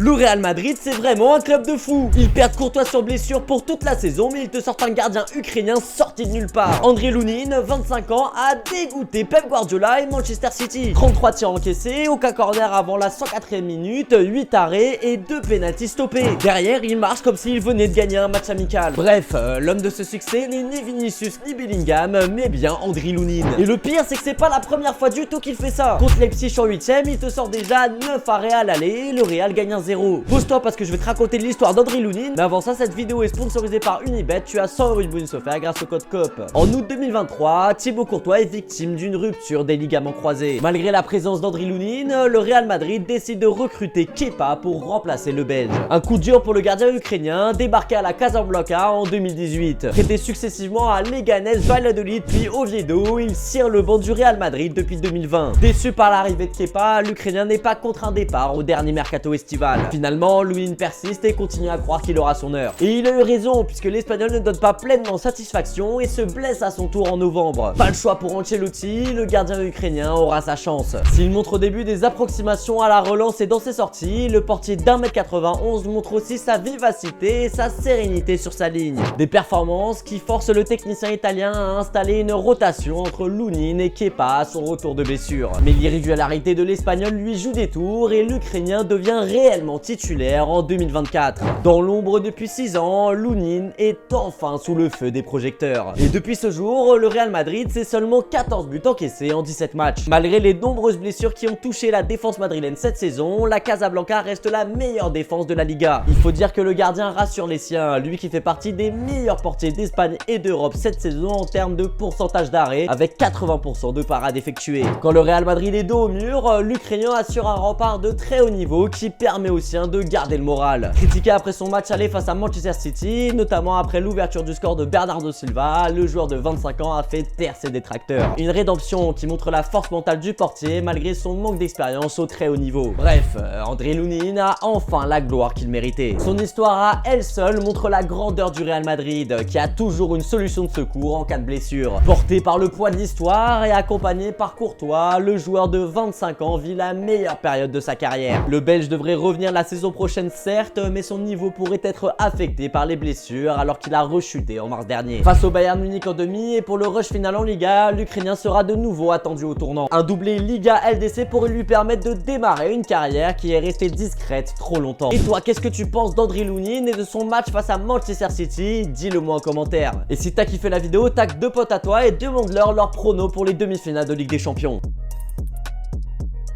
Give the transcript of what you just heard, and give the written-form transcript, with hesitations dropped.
Le Real Madrid, c'est vraiment un club de fous. Ils perdent Courtois sur blessure pour toute la saison, mais ils te sortent un gardien ukrainien sorti de nulle part. André Lounine, 25 ans, a dégoûté Pep Guardiola et Manchester City. 33 tirs encaissés, aucun corner avant la 104e minute, 8 arrêts et 2 pénaltys stoppés. Derrière, il marche comme s'il venait de gagner un match amical. Bref, l'homme de ce succès n'est ni Vinicius ni Bellingham, mais bien André Lounine. Et le pire, c'est que c'est pas la première fois du tout qu'il fait ça. Contre Leipzig en 8ème, il te sort déjà 9 arrêts à l'aller, le Real gagne 1-0. Pose-toi parce que je vais te raconter l'histoire d'André Lounine. Mais avant ça, cette vidéo est sponsorisée par Unibet. Tu as 100 € de bonus offert grâce au code COP. En août 2023, Thibaut Courtois est victime d'une rupture des ligaments croisés. Malgré la présence d'André Lounine, le Real Madrid décide de recruter Kepa pour remplacer le Belge. Un coup dur pour le gardien ukrainien, débarqué à la Casablanca en 2018. Prêté successivement à Leganés, Valladolid puis Oviedo, il cire le banc du Real Madrid depuis 2020. Déçu par l'arrivée de Kepa, l'Ukrainien n'est pas contre un départ au dernier mercato estival. Finalement, Lounine persiste et continue à croire qu'il aura son heure. Et il a eu raison puisque l'Espagnol ne donne pas pleinement satisfaction et se blesse à son tour en novembre. Pas le choix pour Ancelotti, le gardien ukrainien aura sa chance. S'il montre au début des approximations à la relance et dans ses sorties, le portier d'1m91 montre aussi sa vivacité et sa sérénité sur sa ligne. Des performances qui forcent le technicien italien à installer une rotation entre Lounine et Kepa à son retour de blessure. Mais l'irrégularité de l'Espagnol lui joue des tours et l'Ukrainien devient réellement titulaire en 2024. Dans l'ombre depuis 6 ans, Lounine est enfin sous le feu des projecteurs. Et depuis ce jour, le Real Madrid, c'est seulement 14 buts encaissés en 17 matchs. Malgré les nombreuses blessures qui ont touché la défense madrilène cette saison, la Casablanca reste la meilleure défense de la Liga. Il faut dire que le gardien rassure les siens, lui qui fait partie des meilleurs portiers d'Espagne et d'Europe cette saison en termes de pourcentage d'arrêt, avec 80% de parades effectuées. Quand le Real Madrid est dos au mur, l'Ukrainien assure un rempart de très haut niveau qui permet aux siens de garder le moral. Critiqué après son match aller face à Manchester City, notamment après l'ouverture du score de Bernardo Silva, le joueur de 25 ans a fait taire ses détracteurs. Une rédemption qui montre la force mentale du portier malgré son manque d'expérience au très haut niveau. Bref, André Lounine a enfin la gloire qu'il méritait. Son histoire à elle seule montre la grandeur du Real Madrid qui a toujours une solution de secours en cas de blessure. Porté par le poids de l'histoire et accompagné par Courtois, le joueur de 25 ans vit la meilleure période de sa carrière. Le Belge devrait revenir la saison prochaine certes, mais son niveau pourrait être affecté par les blessures alors qu'il a rechuté en mars dernier. Face au Bayern Munich en demi et pour le rush final en Liga, l'Ukrainien sera de nouveau attendu au tournant. Un doublé Liga LDC pourrait lui permettre de démarrer une carrière qui est restée discrète trop longtemps. Et toi, qu'est-ce que tu penses d'André Lounine et de son match face à Manchester City? Dis-le moi en commentaire. Et si t'as kiffé la vidéo, tag 2 potes à toi et demande-leur leur prono pour les demi-finales de Ligue des Champions.